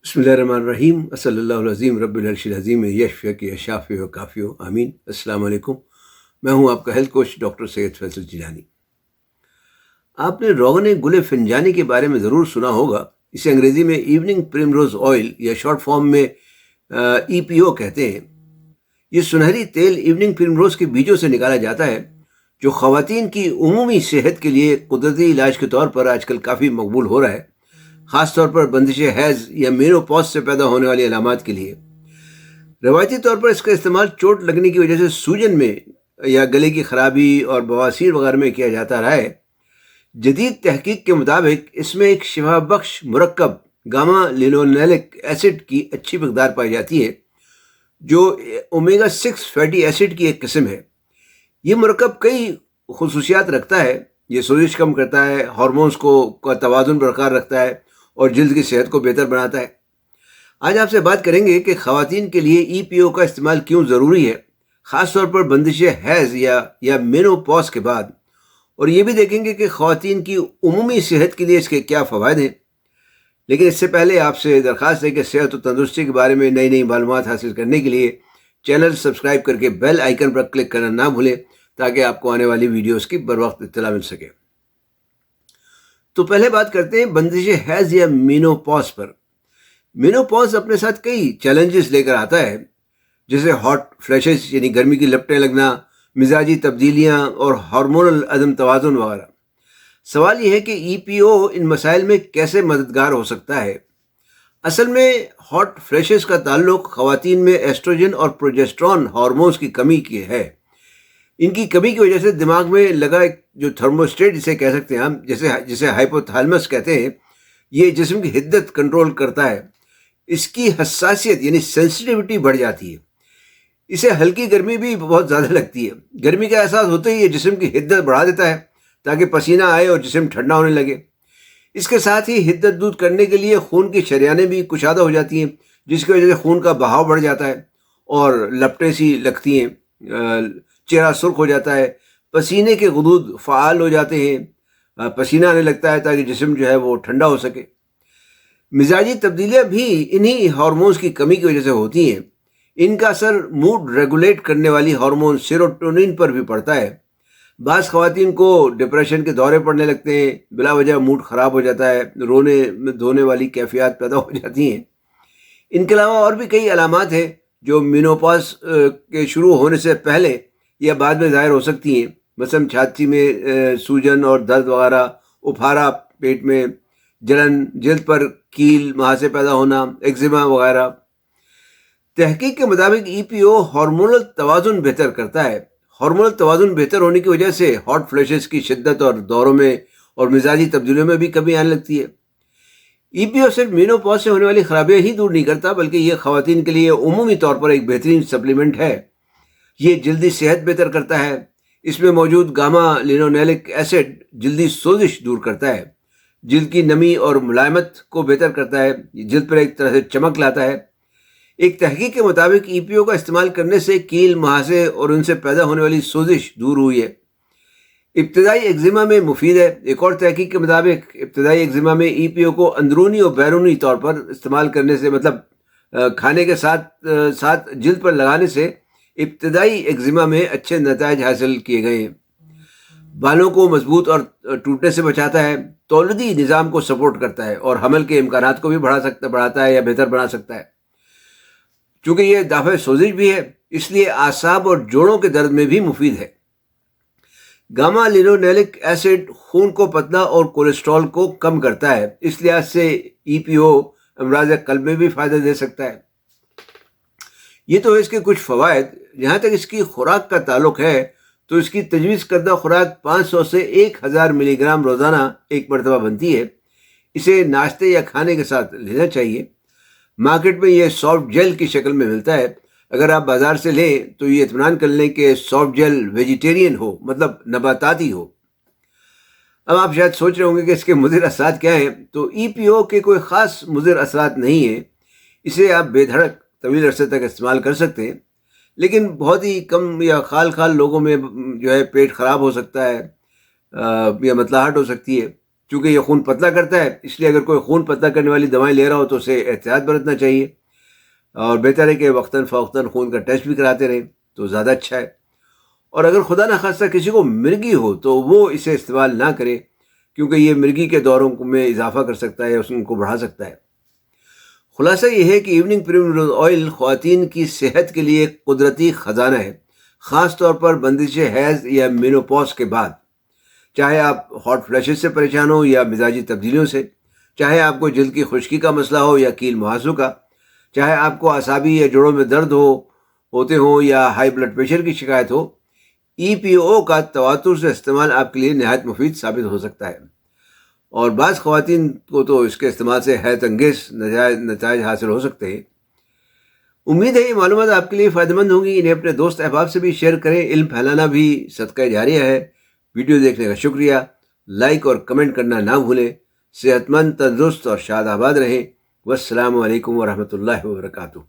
بسم اللہ الرحمن الرحیم صلی اللہ العظیم رب العرش العظیم یشفیک یا شافی و کافی و آمین۔ السلام علیکم، میں ہوں آپ کا ہیلتھ کوچ ڈاکٹر سید فیصل جیلانی۔ آپ نے روغن گل فنجانی کے بارے میں ضرور سنا ہوگا۔ اسے انگریزی میں ایوننگ پریمروز آئل یا شارٹ فارم میں EPO کہتے ہیں۔ یہ سنہری تیل ایوننگ پریمروز کے بیجوں سے نکالا جاتا ہے، جو خواتین کی عمومی صحت کے لیے قدرتی علاج کے طور پر آج کل کافی مقبول ہو رہا ہے، خاص طور پر بندش حیض یا مینوپاز سے پیدا ہونے والی علامات کے لیے۔ روایتی طور پر اس کا استعمال چوٹ لگنے کی وجہ سے سوجن میں یا گلے کی خرابی اور بواسیر وغیرہ میں کیا جاتا رہا ہے۔ جدید تحقیق کے مطابق اس میں ایک شفا بخش مرکب گاما لینولینک ایسڈ کی اچھی مقدار پائی جاتی ہے، جو اومیگا 6 فیٹی ایسڈ کی ایک قسم ہے۔ یہ مرکب کئی خصوصیات رکھتا ہے۔ یہ سوزش کم کرتا ہے، ہارمونز کا توازن برقرار رکھتا ہے اور جلد کی صحت کو بہتر بناتا ہے۔ آج آپ سے بات کریں گے کہ خواتین کے لیے EPO کا استعمال کیوں ضروری ہے، خاص طور پر بندش حیض یا مینوپاز کے بعد، اور یہ بھی دیکھیں گے کہ خواتین کی عمومی صحت کے لیے اس کے کیا فوائد ہیں۔ لیکن اس سے پہلے آپ سے درخواست ہے کہ صحت و تندرستی کے بارے میں نئی معلومات حاصل کرنے کے لیے چینل سبسکرائب کر کے بیل آئیکن پر کلک کرنا نہ بھولیں، تاکہ آپ کو آنے والی ویڈیوز کی بروقت اطلاع مل سکے۔ تو پہلے بات کرتے ہیں بندش حیض یا مینوپاز پر۔ مینوپاز اپنے ساتھ کئی چیلنجز لے کر آتا ہے، جیسے ہاٹ فلیشز یعنی گرمی کی لپٹیں لگنا، مزاجی تبدیلیاں اور ہارمونل عدم توازن وغیرہ۔ سوال یہ ہے کہ EPO ان مسائل میں کیسے مددگار ہو سکتا ہے۔ اصل میں ہاٹ فلیشز کا تعلق خواتین میں ایسٹروجن اور پروجسٹرون ہارمونز کی کمی کی ہے۔ ان کی کمی کی وجہ سے دماغ میں لگا ایک جو تھرموسٹیٹ جسے کہہ سکتے ہیں ہم، جسے ہائپوتھالمس کہتے ہیں، یہ جسم کی حدت کنٹرول کرتا ہے۔ اس کی حساسیت یعنی سینسٹیوٹی بڑھ جاتی ہے۔ اسے ہلکی گرمی بھی بہت زیادہ لگتی ہے۔ گرمی کا احساس ہوتے ہی یہ جسم کی حدت بڑھا دیتا ہے تاکہ پسینہ آئے اور جسم ٹھنڈا ہونے لگے۔ اس کے ساتھ ہی حدت دور کرنے کے لیے خون کی شریانیں بھی کشادہ ہو جاتی ہیں، جس کی وجہ سے خون کا بہاؤ بڑھ جاتا ہے اور لپٹیں سی لگتی ہیں، چہرہ سرخ ہو جاتا ہے، پسینے کے غدود فعال ہو جاتے ہیں، پسینہ آنے لگتا ہے تاکہ جسم جو ہے وہ ٹھنڈا ہو سکے۔ مزاجی تبدیلیاں بھی انہی ہارمونز کی کمی کی وجہ سے ہوتی ہیں۔ ان کا اثر موڈ ریگولیٹ کرنے والی ہارمون سیروٹونین پر بھی پڑتا ہے۔ بعض خواتین کو ڈپریشن کے دورے پڑنے لگتے ہیں، بلا وجہ موڈ خراب ہو جاتا ہے، رونے دھونے والی کیفیات پیدا ہو جاتی ہیں۔ ان کے علاوہ اور بھی کئی علامات ہیں جو مینوپاز کے شروع ہونے سے پہلے یا بعد میں ظاہر ہو سکتی ہیں، مثلا چھاتی میں سوجن اور درد وغیرہ، اپھارا پیٹ میں، جلن، جلد پر کیل مہاسے پیدا ہونا، ایگزیما وغیرہ۔ تحقیق کے مطابق EPO ہارمونل توازن بہتر کرتا ہے۔ ہارمونل توازن بہتر ہونے کی وجہ سے ہاٹ فلیشز کی شدت اور دوروں میں اور مزاجی تبدیلیوں میں بھی کمی آنے لگتی ہے۔ EPO صرف مینوپاز سے ہونے والی خرابیاں ہی دور نہیں کرتا، بلکہ یہ خواتین کے لیے عمومی طور پر ایک بہترین سپلیمنٹ ہے۔ یہ جلدی صحت بہتر کرتا ہے۔ اس میں موجود گاما لینولینک ایسڈ جلدی سوزش دور کرتا ہے، جلد کی نمی اور ملائمت کو بہتر کرتا ہے، جلد پر ایک طرح سے چمک لاتا ہے۔ ایک تحقیق کے مطابق EPO کا استعمال کرنے سے کیل، مہاسے اور ان سے پیدا ہونے والی سوزش دور ہوئی ہے۔ ابتدائی ایگزیما میں مفید ہے۔ ایک اور تحقیق کے مطابق ابتدائی ایگزیما میں EPO کو اندرونی اور بیرونی طور پر استعمال کرنے سے، مطلب کھانے کے ساتھ جلد پر لگانے سے ابتدائی ایگزیما میں اچھے نتائج حاصل کیے گئے ہیں۔ بالوں کو مضبوط اور ٹوٹنے سے بچاتا ہے، تولیدی نظام کو سپورٹ کرتا ہے اور حمل کے امکانات کو بھی بڑھاتا ہے یا بہتر بنا سکتا ہے۔ چونکہ یہ دافع سوزش بھی ہے، اس لیے اعصاب اور جوڑوں کے درد میں بھی مفید ہے۔ گاما لینولینک ایسڈ خون کو پتلا اور کولیسٹرول کو کم کرتا ہے، اس لحاظ سے EPO امراض قلب میں بھی فائدہ دے سکتا ہے۔ یہ تو اس کے کچھ فوائد۔ جہاں تک اس کی خوراک کا تعلق ہے تو اس کی تجویز کردہ خوراک 500 سے 1000 ملی گرام روزانہ ایک مرتبہ بنتی ہے۔ اسے ناشتے یا کھانے کے ساتھ لینا چاہیے۔ مارکیٹ میں یہ سافٹ جیل کی شکل میں ملتا ہے۔ اگر آپ بازار سے لیں تو یہ اطمینان کر لیں کہ سافٹ جیل ویجیٹیرین ہو، مطلب نباتاتی ہو۔ اب آپ شاید سوچ رہے ہوں گے کہ اس کے مضر اثرات کیا ہیں۔ تو EPO کے کوئی خاص مضر اثرات نہیں ہیں۔ اسے آپ بے دھڑک طویل عرصے تک استعمال کر سکتے ہیں، لیکن بہت ہی کم یا خال لوگوں میں جو ہے پیٹ خراب ہو سکتا ہے یا متلاحٹ ہو سکتی ہے۔ چونکہ یہ خون پتلا کرتا ہے، اس لیے اگر کوئی خون پتلا کرنے والی دوائیں لے رہا ہو تو اسے احتیاط برتنا چاہیے، اور بہتر ہے کہ وقتاً فوقتاً خون کا ٹیسٹ بھی کراتے رہیں تو زیادہ اچھا ہے۔ اور اگر خدا نخواستہ کسی کو مرگی ہو تو وہ اسے استعمال نہ کرے، کیونکہ یہ مرگی کے دوروں میں اضافہ کر سکتا ہے، ان کو بڑھا سکتا ہے۔ خلاصہ یہ ہے کہ ایوننگ پریمروز آئل خواتین کی صحت کے لیے ایک قدرتی خزانہ ہے، خاص طور پر بندش حیض یا مینوپاز کے بعد۔ چاہے آپ ہاٹ فلیشز سے پریشان ہو یا مزاجی تبدیلیوں سے، چاہے آپ کو جلد کی خشکی کا مسئلہ ہو یا کیل محاذوں کا، چاہے آپ کو اعصابی یا جوڑوں میں درد ہوتے ہوں یا ہائی بلڈ پریشر کی شکایت ہو، ای پی او کا تواتر سے استعمال آپ کے لیے نہایت مفید ثابت ہو سکتا ہے، اور بعض خواتین کو تو اس کے استعمال سے حیرت انگیز نتائج حاصل ہو سکتے ہیں۔ امید ہے یہ معلومات آپ کے لیے فائدہ مند ہوں گی۔ انہیں اپنے دوست احباب سے بھی شیئر کریں، علم پھیلانا بھی صدقہ جاریہ ہے۔ ویڈیو دیکھنے کا شکریہ، لائک اور کمنٹ کرنا نہ بھولیں۔ صحت مند، تندرست اور شاد آباد رہیں۔ والسلام علیکم ورحمۃ اللہ وبرکاتہ۔